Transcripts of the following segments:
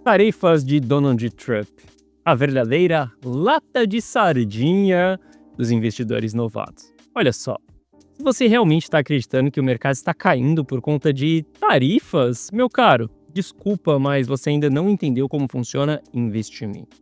Tarifas de Donald Trump. A verdadeira lata de sardinha dos investidores novatos. Olha só, se você realmente está acreditando que o mercado está caindo por conta de tarifas, meu caro, desculpa, mas você ainda não entendeu como funciona investimento.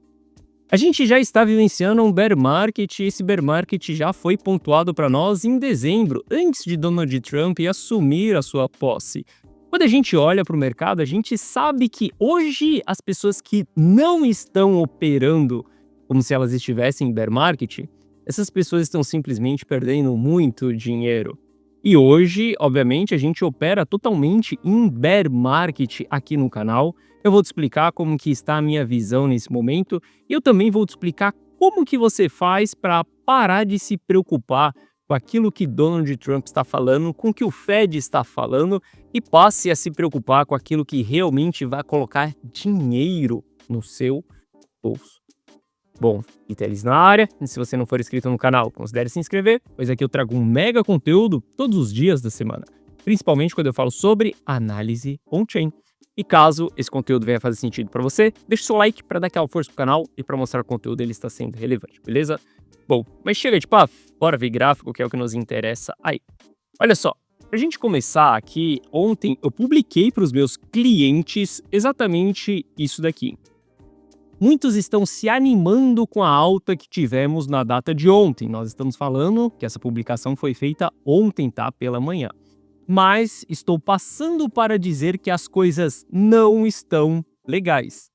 A gente já está vivenciando um bear market e esse bear market já foi pontuado para nós em dezembro, antes de Donald Trump assumir a sua posse. Quando a gente olha para o mercado, a gente sabe que hoje as pessoas que não estão operando como se elas estivessem em bear market, essas pessoas estão simplesmente perdendo muito dinheiro. E hoje, obviamente, a gente opera totalmente em bear market aqui no canal. Eu vou te explicar como que está a minha visão nesse momento e eu também vou te explicar como que você faz para parar de se preocupar com aquilo que Donald Trump está falando, com o que o Fed está falando e passe a se preocupar com aquilo que realmente vai colocar dinheiro no seu bolso. Bom, Itelis na área, e se você não for inscrito no canal, considere se inscrever, pois aqui eu trago um mega conteúdo todos os dias da semana, principalmente quando eu falo sobre análise on-chain. E caso esse conteúdo venha fazer sentido para você, deixa o seu like para dar aquela força pro canal e para mostrar que o conteúdo ele está sendo relevante, beleza? Bom, mas chega de papo, bora ver gráfico, que é o que nos interessa aí. Olha só, pra gente começar aqui, ontem eu publiquei para os meus clientes exatamente isso daqui. Muitos estão se animando com a alta que tivemos na data de ontem. Nós estamos falando que essa publicação foi feita ontem, tá? Pela manhã. Mas estou passando para dizer que as coisas não estão legais.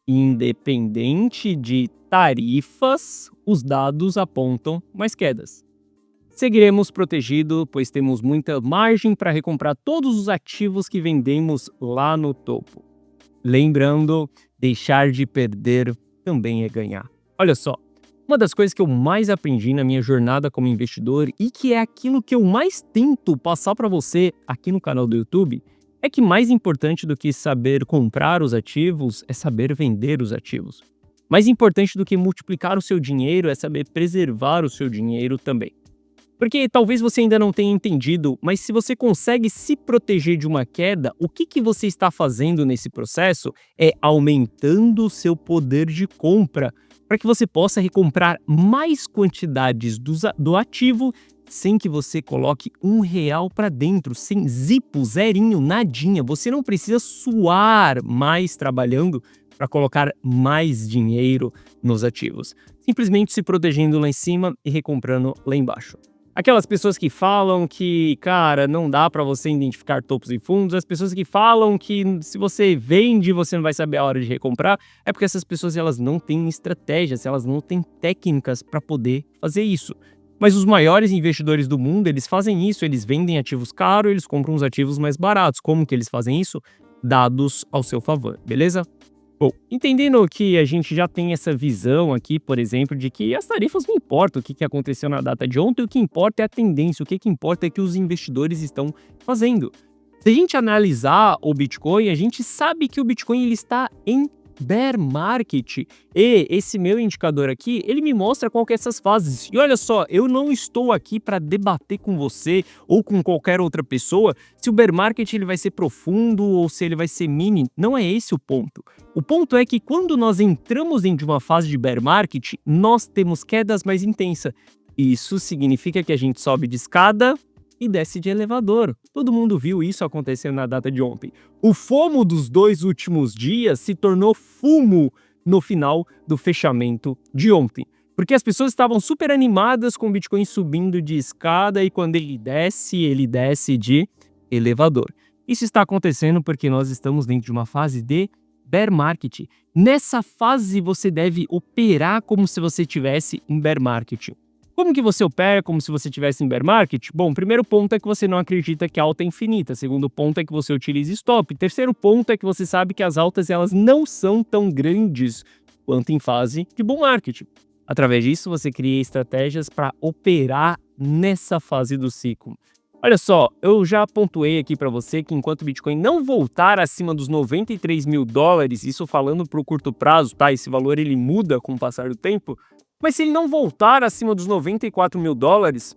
Independente de tarifas, os dados apontam mais quedas. Seguiremos protegidos, pois temos muita margem para recomprar todos os ativos que vendemos lá no topo. Lembrando, deixar de perder também é ganhar. Olha só, uma das coisas que eu mais aprendi na minha jornada como investidor e que é aquilo que eu mais tento passar para você aqui no canal do YouTube é que mais importante do que saber comprar os ativos é saber vender os ativos. Mais importante do que multiplicar o seu dinheiro é saber preservar o seu dinheiro também. Porque talvez você ainda não tenha entendido, mas se você consegue se proteger de uma queda, o que você está fazendo nesse processo é aumentando o seu poder de compra para que você possa recomprar mais quantidades do ativo sem que você coloque R$1 para dentro, sem zipo, zerinho, nadinha. Você não precisa suar mais trabalhando para colocar mais dinheiro nos ativos. Simplesmente se protegendo lá em cima e recomprando lá embaixo. Aquelas pessoas que falam que, cara, não dá para você identificar topos e fundos, as pessoas que falam que se você vende, você não vai saber a hora de recomprar, é porque essas pessoas elas não têm estratégias, elas não têm técnicas para poder fazer isso. Mas os maiores investidores do mundo, eles fazem isso, eles vendem ativos caros, eles compram os ativos mais baratos. Como que eles fazem isso? Dados ao seu favor, beleza? Bom, entendendo que a gente já tem essa visão aqui, por exemplo, de que as tarifas não importam o que aconteceu na data de ontem, o que importa é a tendência, o que importa é que os investidores estão fazendo. Se a gente analisar o Bitcoin, a gente sabe que o Bitcoin ele está em bear market e esse meu indicador aqui, ele me mostra qual que é essas fases. E olha só, eu não estou aqui para debater com você ou com qualquer outra pessoa se o bear market ele vai ser profundo ou se ele vai ser mini. Não é esse o ponto. O ponto é que quando nós entramos dentro de uma fase de bear market, nós temos quedas mais intensas. Isso significa que a gente sobe de escada e desce de elevador. Todo mundo viu isso acontecendo na data de ontem. O FOMO dos 2 últimos dias se tornou fumo no final do fechamento de ontem. Porque as pessoas estavam super animadas com o Bitcoin subindo de escada e quando ele desce de elevador. Isso está acontecendo porque nós estamos dentro de uma fase de bear market. Nessa fase você deve operar como se você estivesse em bear market. Como que você opera como se você estivesse em bear market? Bom, primeiro ponto é que você não acredita que a alta é infinita. Segundo ponto é que você utiliza stop. Terceiro ponto é que você sabe que as altas elas não são tão grandes quanto em fase de bull market. Através disso, você cria estratégias para operar nessa fase do ciclo. Olha só, eu já pontuei aqui para você que enquanto o Bitcoin não voltar acima dos 93 mil dólares, isso falando para o curto prazo, tá? Esse valor ele muda com o passar do tempo. Mas se ele não voltar acima dos 94 mil dólares,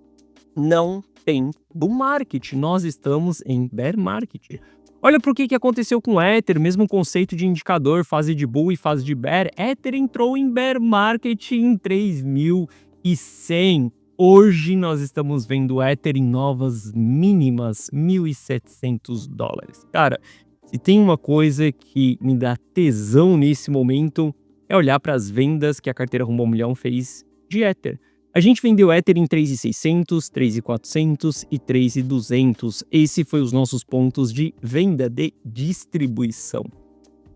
não tem bull market. Nós estamos em bear market. Olha para o que aconteceu com o Ether, mesmo conceito de indicador, fase de bull e fase de bear. Ether entrou em bear market em 3.100. Hoje nós estamos vendo o Ether em novas mínimas, $1.700. Cara, se tem uma coisa que me dá tesão nesse momento, é olhar para as vendas que a carteira Rumo ao Milhão fez de Ether. A gente vendeu Ether em 3.600, 3.400 e 3.200. Esse foi os nossos pontos de venda de distribuição.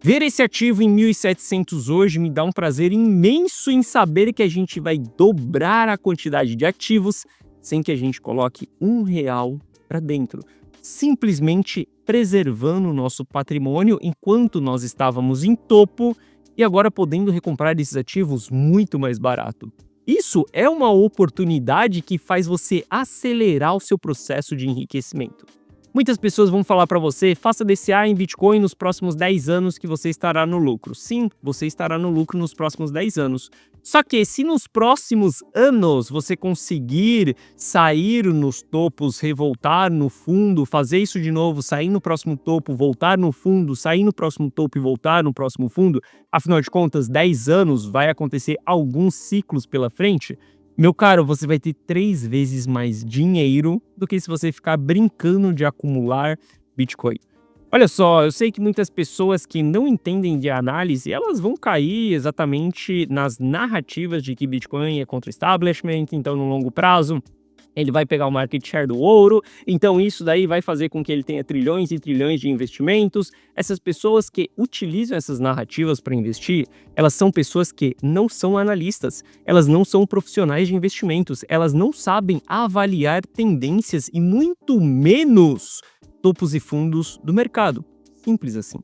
Ver esse ativo em 1.700 hoje me dá um prazer imenso em saber que a gente vai dobrar a quantidade de ativos sem que a gente coloque R$1 para dentro, simplesmente preservando o nosso patrimônio enquanto nós estávamos em topo e agora podendo recomprar esses ativos muito mais barato. Isso é uma oportunidade que faz você acelerar o seu processo de enriquecimento. Muitas pessoas vão falar para você, faça DCA em Bitcoin nos próximos 10 anos que você estará no lucro. Sim, você estará no lucro nos próximos 10 anos. Só que se nos próximos anos você conseguir sair nos topos, revoltar no fundo, fazer isso de novo, sair no próximo topo, voltar no fundo, sair no próximo topo e voltar no próximo fundo, afinal de contas, 10 anos vai acontecer alguns ciclos pela frente, meu caro, você vai ter 3 vezes mais dinheiro do que se você ficar brincando de acumular Bitcoin. Olha só, eu sei que muitas pessoas que não entendem de análise, elas vão cair exatamente nas narrativas de que Bitcoin é contra o establishment, então no longo prazo ele vai pegar o market share do ouro, então isso daí vai fazer com que ele tenha trilhões e trilhões de investimentos. Essas pessoas que utilizam essas narrativas para investir, elas são pessoas que não são analistas, elas não são profissionais de investimentos, elas não sabem avaliar tendências e muito menos topos e fundos do mercado. Simples assim.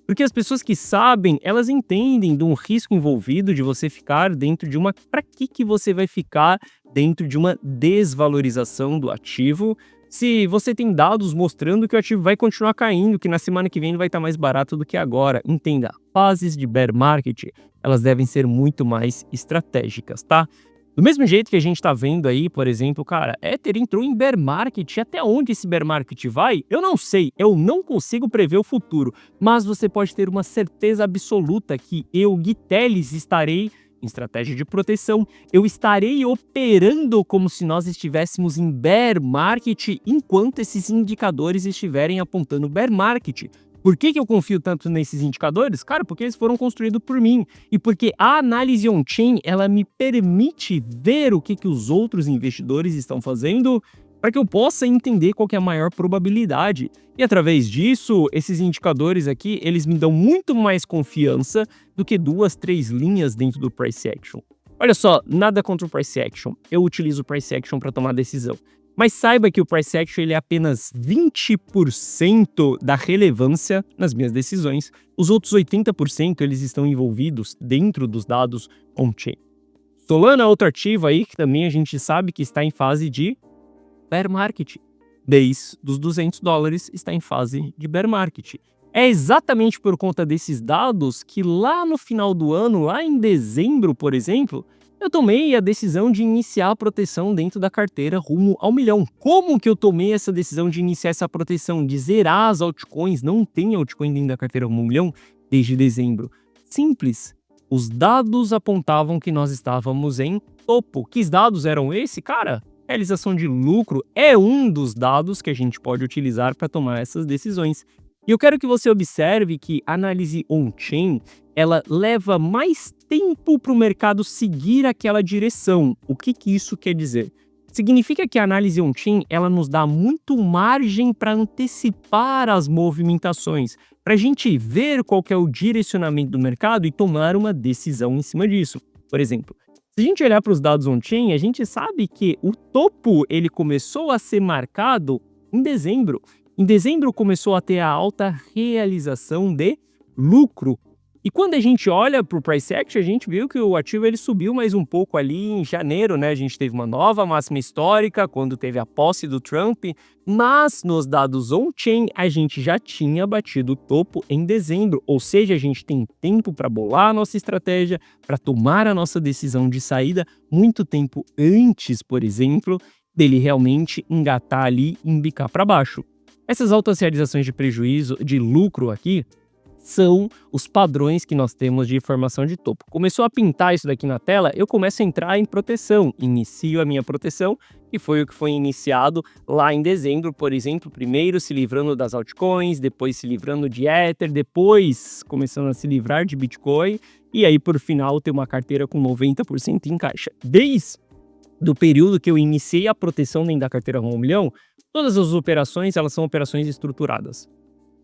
Porque as pessoas que sabem, elas entendem de um risco envolvido de você ficar dentro de uma... Para que você vai ficar dentro de uma desvalorização do ativo se você tem dados mostrando que o ativo vai continuar caindo, que na semana que vem vai estar mais barato do que agora? Entenda, fases de bear market, elas devem ser muito mais estratégicas, tá? Do mesmo jeito que a gente tá vendo aí, por exemplo, cara, Ether entrou em bear market. Até onde esse bear market vai? Eu não sei, eu não consigo prever o futuro. Mas você pode ter uma certeza absoluta que eu, Gui Teles, estarei em estratégia de proteção. Eu estarei operando como se nós estivéssemos em bear market enquanto esses indicadores estiverem apontando bear market. Por que eu confio tanto nesses indicadores? Cara, porque eles foram construídos por mim e porque a análise on-chain, ela me permite ver o que os outros investidores estão fazendo para que eu possa entender qual que é a maior probabilidade. E através disso, esses indicadores aqui, eles me dão muito mais confiança do que 2, 3 linhas dentro do price action. Olha só, nada contra o price action. Eu utilizo o price action para tomar decisão. Mas saiba que o price action ele é apenas 20% da relevância nas minhas decisões. Os outros 80% eles estão envolvidos dentro dos dados on-chain. Solana é outro ativo aí que também a gente sabe que está em fase de bear market. Desde os $200 está em fase de bear market. É exatamente por conta desses dados que lá no final do ano, lá em dezembro, por exemplo, eu tomei a decisão de iniciar a proteção dentro da carteira Rumo ao Milhão. Como que eu tomei essa decisão de iniciar essa proteção? De zerar as altcoins, não tem altcoin dentro da carteira Rumo ao Milhão desde dezembro. Simples. Os dados apontavam que nós estávamos em topo. Que dados eram esses? Cara, realização de lucro é um dos dados que a gente pode utilizar para tomar essas decisões. E eu quero que você observe que a análise on-chain, ela leva mais tempo para o mercado seguir aquela direção. O que isso quer dizer? Significa que a análise on-chain, ela nos dá muito margem para antecipar as movimentações, para a gente ver qual que é o direcionamento do mercado e tomar uma decisão em cima disso. Por exemplo, se a gente olhar para os dados on-chain, a gente sabe que o topo ele começou a ser marcado em dezembro. Em dezembro começou a ter a alta realização de lucro. E quando a gente olha para o price action, a gente viu que o ativo ele subiu mais um pouco ali em janeiro, né? A gente teve uma nova máxima histórica quando teve a posse do Trump, mas nos dados on-chain a gente já tinha batido o topo em dezembro, ou seja, a gente tem tempo para bolar a nossa estratégia, para tomar a nossa decisão de saída muito tempo antes, por exemplo, dele realmente engatar ali e embicar para baixo. Essas altas realizações de prejuízo, de lucro aqui, são os padrões que nós temos de formação de topo. Começou a pintar isso daqui na tela, eu começo a entrar em proteção. Inicio a minha proteção, que foi o que foi iniciado lá em dezembro, por exemplo, primeiro se livrando das altcoins, depois se livrando de Ether, depois começando a se livrar de Bitcoin, e aí por final ter uma carteira com 90% em caixa. Desde do período que eu iniciei a proteção dentro da carteira Rumo 1 Milhão, todas as operações, elas são operações estruturadas.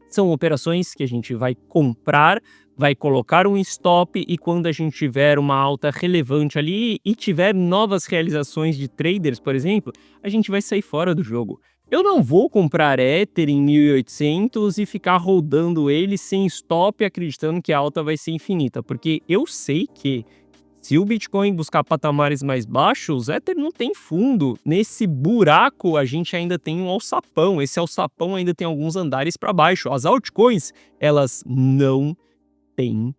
São operações que a gente vai comprar, vai colocar um stop e quando a gente tiver uma alta relevante ali e tiver novas realizações de traders, por exemplo, a gente vai sair fora do jogo. Eu não vou comprar Ether em 1.800 e ficar rodando ele sem stop acreditando que a alta vai ser infinita, porque eu sei que se o Bitcoin buscar patamares mais baixos, Ether não tem fundo. Nesse buraco, a gente ainda tem um alçapão. Esse alçapão ainda tem alguns andares para baixo. As altcoins, elas não têm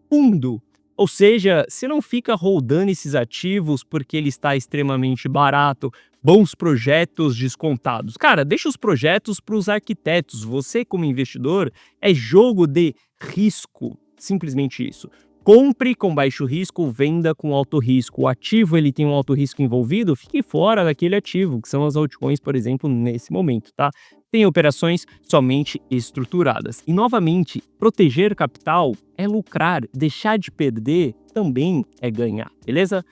fundo. Ou seja, você não fica rodando esses ativos porque ele está extremamente barato, bons projetos descontados. Cara, deixa os projetos para os arquitetos. Você, como investidor, é jogo de risco. Simplesmente isso. Compre com baixo risco, venda com alto risco. O ativo ele tem um alto risco envolvido, fique fora daquele ativo, que são as altcoins, por exemplo, nesse momento, tá? Tem operações somente estruturadas. E, novamente, proteger capital é lucrar, deixar de perder também é ganhar, beleza?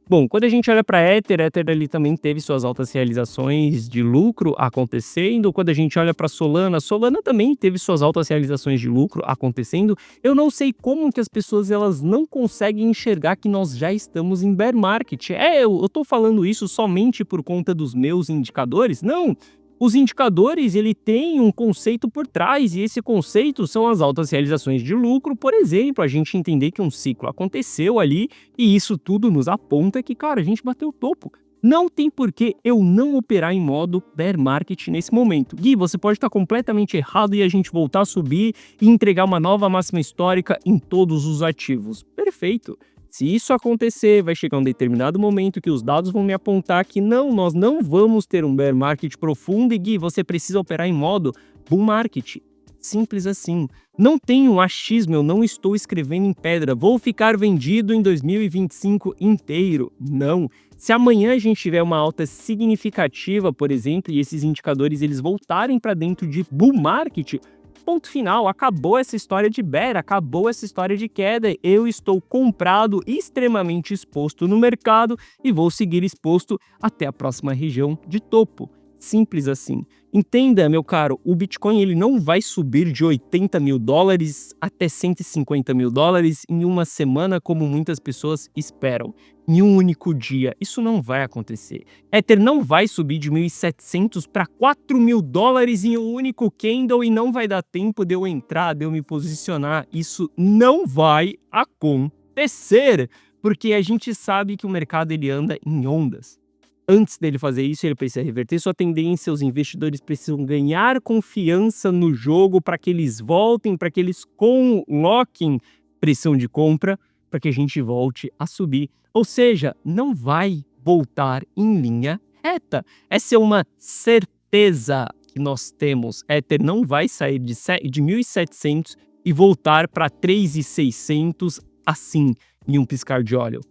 Bom, quando a gente olha para Ether ali também teve suas altas realizações de lucro acontecendo. Quando a gente olha para Solana também teve suas altas realizações de lucro acontecendo. Eu não sei como que as pessoas elas não conseguem enxergar que nós já estamos em bear market. Eu tô falando isso somente por conta dos meus indicadores? Não! Os indicadores, ele tem um conceito por trás, e esse conceito são as altas realizações de lucro, por exemplo, a gente entender que um ciclo aconteceu ali, e isso tudo nos aponta que, cara, a gente bateu o topo. Não tem por que eu não operar em modo bear market nesse momento. Gui, você pode estar completamente errado e a gente voltar a subir e entregar uma nova máxima histórica em todos os ativos. Perfeito. Se isso acontecer, vai chegar um determinado momento que os dados vão me apontar que não, nós não vamos ter um bear market profundo e Gui, você precisa operar em modo bull market. Simples assim. Não tem um achismo, eu não estou escrevendo em pedra, vou ficar vendido em 2025 inteiro. Não. Se amanhã a gente tiver uma alta significativa, por exemplo, e esses indicadores eles voltarem para dentro de bull market, ponto final, acabou essa história de bear, acabou essa história de queda, eu estou comprado, extremamente exposto no mercado e vou seguir exposto até a próxima região de topo. Simples assim. Entenda, meu caro, o Bitcoin ele não vai subir de 80 mil dólares até 150 mil dólares em uma semana como muitas pessoas esperam. Em um único dia. Isso não vai acontecer. Ether não vai subir de 1.700 para 4 mil dólares em um único candle e não vai dar tempo de eu entrar, de eu me posicionar. Isso não vai acontecer, porque a gente sabe que o mercado ele anda em ondas. Antes dele fazer isso, ele precisa reverter sua tendência, os investidores precisam ganhar confiança no jogo para que eles voltem, para que eles coloquem pressão de compra, para que a gente volte a subir. Ou seja, não vai voltar em linha reta. Essa é uma certeza que nós temos. Ether não vai sair de 1.700 e voltar para 3.600 assim, em um piscar de olho.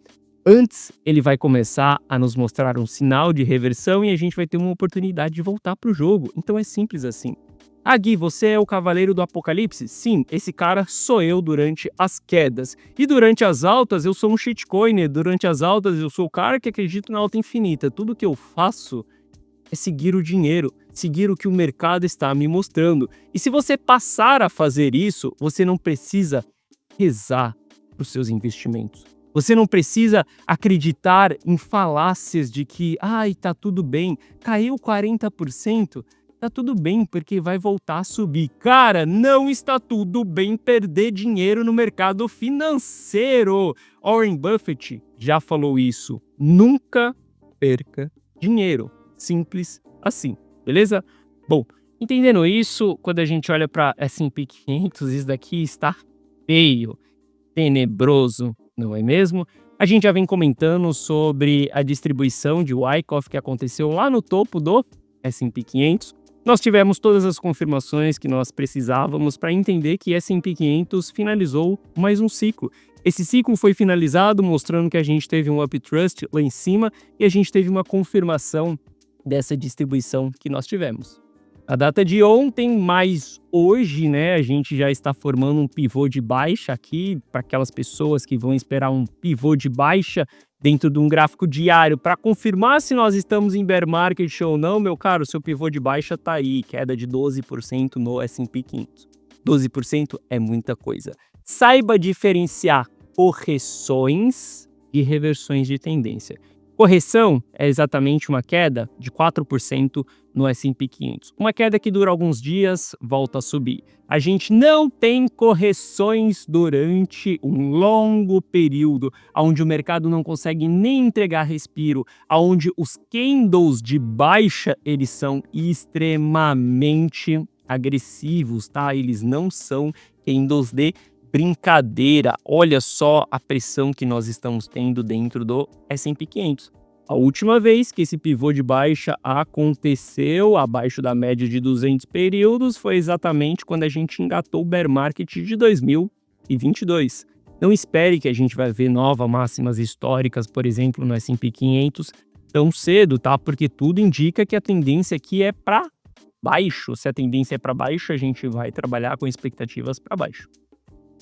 Antes, ele vai começar a nos mostrar um sinal de reversão e a gente vai ter uma oportunidade de voltar para o jogo. Então é simples assim. Ah, Gui, você é o cavaleiro do apocalipse? Sim, esse cara sou eu durante as quedas. E durante as altas, eu sou um shitcoiner. Durante as altas, eu sou o cara que acredita na alta infinita. Tudo que eu faço é seguir o dinheiro, seguir o que o mercado está me mostrando. E se você passar a fazer isso, você não precisa rezar para os seus investimentos. Você não precisa acreditar em falácias de que, tá tudo bem, caiu 40%, tá tudo bem porque vai voltar a subir. Cara, não está tudo bem perder dinheiro no mercado financeiro. Warren Buffett já falou isso. Nunca perca dinheiro. Simples assim, beleza? Bom, entendendo isso, quando a gente olha para S&P 500, isso daqui está feio, tenebroso. Não é mesmo? A gente já vem comentando sobre a distribuição de Wyckoff que aconteceu lá no topo do S&P 500. nós tivemos todas as confirmações que nós precisávamos para entender que S&P 500 finalizou mais um ciclo. Esse ciclo foi finalizado mostrando que a gente teve um uptrust lá em cima e a gente teve uma confirmação dessa distribuição que nós tivemos. A data de ontem, mais hoje, né, a gente já está formando um pivô de baixa aqui para aquelas pessoas que vão esperar um pivô de baixa dentro de um gráfico diário para confirmar se nós estamos em bear market ou não, meu caro, seu pivô de baixa está aí, queda de 12% no S&P 500. 12% é muita coisa. Saiba diferenciar correções de reversões de tendência. Correção é exatamente uma queda de 4% no S&P 500. Uma queda que dura alguns dias, volta a subir. A gente não tem correções durante um longo período, onde o mercado não consegue nem entregar respiro, onde os candles de baixa eles são extremamente agressivos, tá? Eles não são candles de brincadeira. Olha só a pressão que nós estamos tendo dentro do S&P 500. A última vez que esse pivô de baixa aconteceu abaixo da média de 200 períodos foi exatamente quando a gente engatou o bear market de 2022. Não espere que a gente vai ver novas máximas históricas, por exemplo, no S&P 500 tão cedo, tá? Porque tudo indica que a tendência aqui é para baixo. Se a tendência é para baixo, a gente vai trabalhar com expectativas para baixo.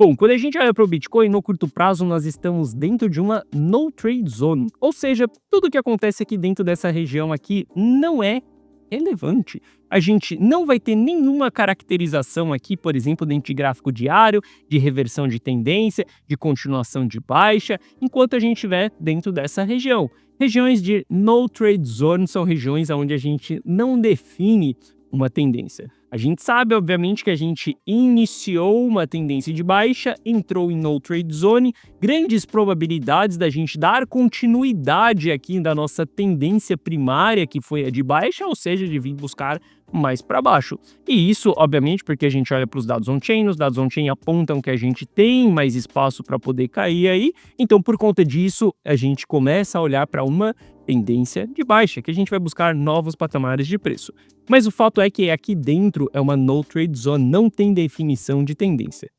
Bom, quando a gente olha para o Bitcoin, no curto prazo, nós estamos dentro de uma no trade zone. Ou seja, tudo que acontece aqui dentro dessa região aqui não é relevante. A gente não vai ter nenhuma caracterização aqui, por exemplo, dentro de gráfico diário, de reversão de tendência, de continuação de baixa, enquanto a gente estiver dentro dessa região. Regiões de no trade zone são regiões onde a gente não define uma tendência. A gente sabe, obviamente, que a gente iniciou uma tendência de baixa, entrou em no trade zone, grandes probabilidades da gente dar continuidade aqui da nossa tendência primária, que foi a de baixa, ou seja, de vir buscar mais para baixo. E isso, obviamente, porque a gente olha para os dados on-chain, os dados on-chain apontam que a gente tem mais espaço para poder cair aí, então por conta disso, a gente começa a olhar para uma tendência de baixa, que a gente vai buscar novos patamares de preço. Mas o fato é que aqui dentro é uma no trade zone, não tem definição de tendência.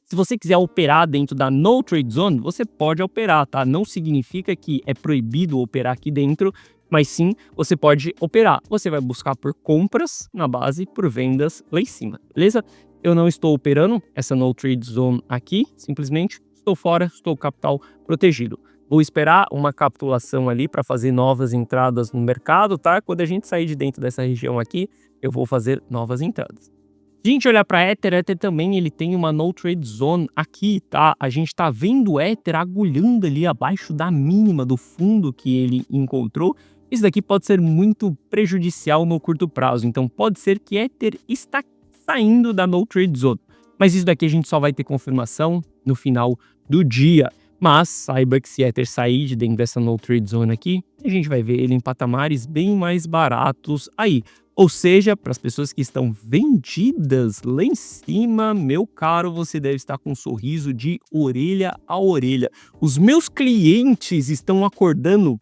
Se você quiser operar dentro da no trade zone, você pode operar, tá? Não significa que é proibido operar aqui dentro, mas sim, você pode operar. Você vai buscar por compras na base, por vendas lá em cima, beleza? Eu não estou operando essa no trade zone aqui, simplesmente estou fora, estou capital protegido. Vou esperar uma capitulação ali para fazer novas entradas no mercado, tá? Quando a gente sair de dentro dessa região aqui, eu vou fazer novas entradas. Se a gente olhar para Ether também ele tem uma no trade zone aqui, tá? A gente tá vendo o Ether agulhando ali abaixo da mínima do fundo que ele encontrou. Isso daqui pode ser muito prejudicial no curto prazo, então pode ser que Ether está saindo da no trade zone. Mas isso daqui a gente só vai ter confirmação no final do dia. Mas saiba que se Ether sair de dentro dessa no trade zone aqui, a gente vai ver ele em patamares bem mais baratos aí. Ou seja, para as pessoas que estão vendidas lá em cima, meu caro, você deve estar com um sorriso de orelha a orelha. Os meus clientes estão acordando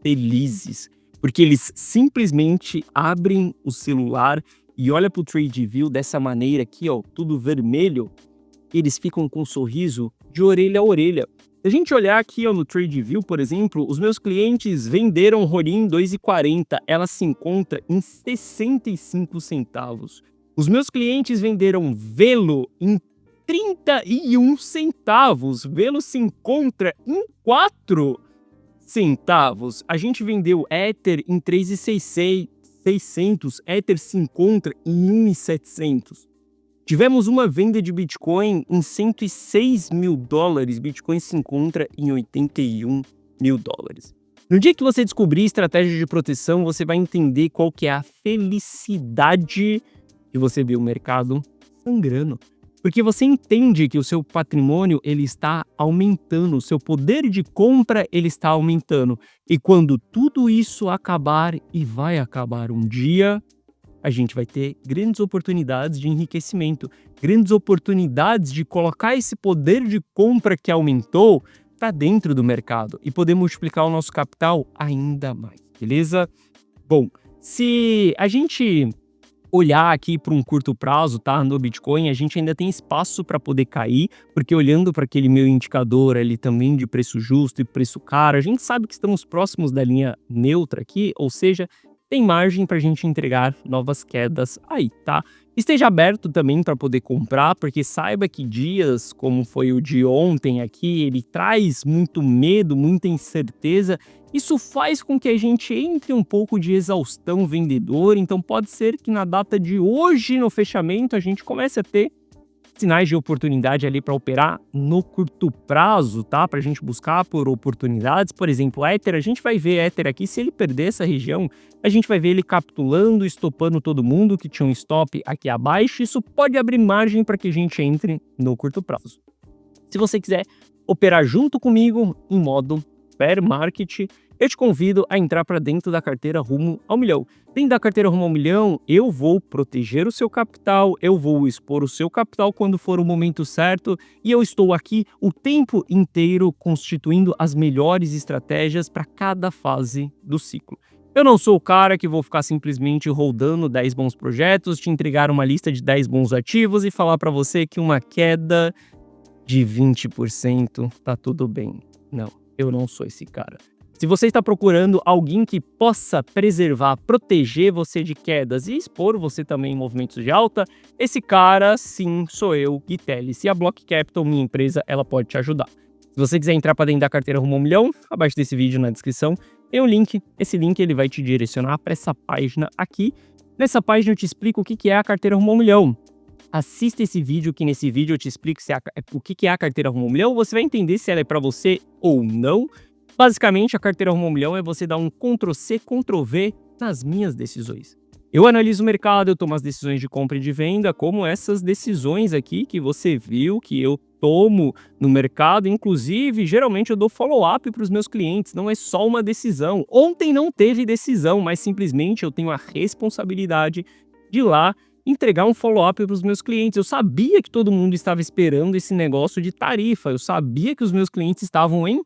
felizes, porque eles simplesmente abrem o celular e olham para o TradingView dessa maneira aqui, ó, tudo vermelho. Eles ficam com um sorriso de orelha a orelha. Se a gente olhar aqui ó, no TradingView, por exemplo, os meus clientes venderam Ronin 2,40, ela se encontra em 65 centavos. Os meus clientes venderam Velo em 31 centavos. Velo se encontra em 4 centavos. A gente vendeu Ether em 3.600, Ether se encontra em 1.700. Tivemos uma venda de Bitcoin em 106 mil dólares, Bitcoin se encontra em 81 mil dólares. No dia que você descobrir estratégia de proteção, você vai entender qual que é a felicidade de você ver o mercado sangrando. Porque você entende que o seu patrimônio ele está aumentando, o seu poder de compra ele está aumentando. E quando tudo isso acabar, e vai acabar um dia, a gente vai ter grandes oportunidades de enriquecimento, grandes oportunidades de colocar esse poder de compra que aumentou para dentro do mercado e poder multiplicar o nosso capital ainda mais, beleza? Bom, se a gente olhar aqui para um curto prazo, tá, no Bitcoin, a gente ainda tem espaço para poder cair, porque olhando para aquele meu indicador ali também de preço justo e preço caro, a gente sabe que estamos próximos da linha neutra aqui, ou seja, tem margem para a gente entregar novas quedas aí, tá? Esteja aberto também para poder comprar, porque saiba que dias como foi o de ontem aqui, ele traz muito medo, muita incerteza. Isso faz com que a gente entre um pouco de exaustão vendedora, então pode ser que na data de hoje, no fechamento, a gente comece a ter sinais de oportunidade ali para operar no curto prazo, tá? Para a gente buscar por oportunidades. Por exemplo, Ether, a gente vai ver Ether aqui, se ele perder essa região, a gente vai ver ele capitulando, estopando todo mundo que tinha um stop aqui abaixo. Isso pode abrir margem para que a gente entre no curto prazo. Se você quiser operar junto comigo em modo Fair Market, eu te convido a entrar para dentro da carteira Rumo ao Milhão. Dentro da carteira Rumo ao Milhão, eu vou proteger o seu capital, eu vou expor o seu capital quando for o momento certo e eu estou aqui o tempo inteiro constituindo as melhores estratégias para cada fase do ciclo. Eu não sou o cara que vou ficar simplesmente rodando 10 bons projetos, te entregar uma lista de 10 bons ativos e falar para você que uma queda de 20% tá tudo bem. Não, eu não sou esse cara. Se você está procurando alguém que possa preservar, proteger você de quedas e expor você também em movimentos de alta, esse cara, sim, sou eu, Gui Telles. E a Block Capital, minha empresa, ela pode te ajudar. Se você quiser entrar para dentro da carteira Rumo ao Milhão, abaixo desse vídeo na descrição, tem um link. Esse link ele vai te direcionar para essa página aqui. Nessa página eu te explico o que é a carteira Rumo ao Milhão. Assista esse vídeo, que nesse vídeo eu te explico o que é a carteira Rumo ao Milhão. Você vai entender se ela é para você ou não. Basicamente, a carteira Rumo ao Milhão é você dar um Ctrl+C, Ctrl+V nas minhas decisões. Eu analiso o mercado, eu tomo as decisões de compra e de venda, como essas decisões aqui que você viu que eu tomo no mercado. Inclusive, geralmente eu dou follow-up para os meus clientes, não é só uma decisão. Ontem não teve decisão, mas simplesmente eu tenho a responsabilidade de ir lá entregar um follow-up para os meus clientes. Eu sabia que todo mundo estava esperando esse negócio de tarifa, eu sabia que os meus clientes estavam em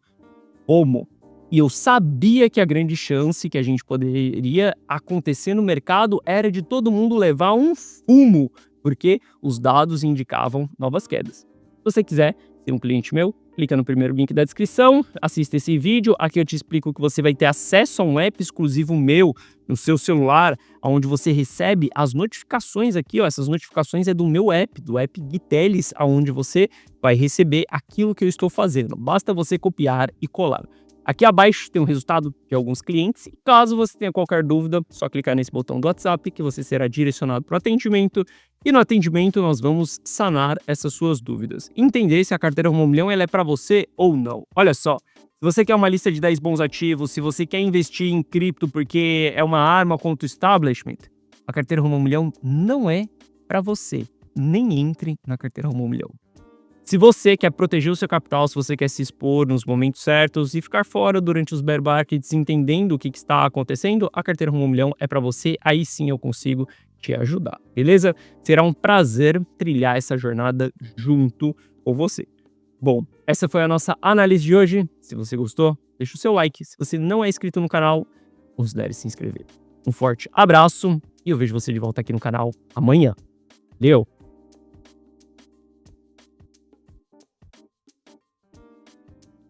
FOMO. E eu sabia que a grande chance que a gente poderia acontecer no mercado era de todo mundo levar um fumo, porque os dados indicavam novas quedas. Se você quiser ser um cliente meu, clica no primeiro link da descrição, assista esse vídeo. Aqui eu te explico que você vai ter acesso a um app exclusivo meu no seu celular, onde você recebe as notificações aqui, ó. Essas notificações é do meu app, do app Gui Telles, onde você vai receber aquilo que eu estou fazendo. Basta você copiar e colar. Aqui abaixo tem o resultado de alguns clientes. E caso você tenha qualquer dúvida, só clicar nesse botão do WhatsApp que você será direcionado para o atendimento. E no atendimento nós vamos sanar essas suas dúvidas. Entender se a carteira Rumo ao Milhão ela é para você ou não. Olha só, se você quer uma lista de 10 bons ativos, se você quer investir em cripto porque é uma arma contra o establishment, a carteira Rumo ao Milhão não é para você. Nem entre na carteira Rumo ao Milhão. Se você quer proteger o seu capital, se você quer se expor nos momentos certos e ficar fora durante os bear markets, entendendo o que está acontecendo, a carteira Rumo ao Milhão é para você. Aí sim eu consigo te ajudar, beleza? Será um prazer trilhar essa jornada junto com você. Bom, essa foi a nossa análise de hoje. Se você gostou, deixa o seu like. Se você não é inscrito no canal, considere se inscrever. Um forte abraço e eu vejo você de volta aqui no canal amanhã. Valeu!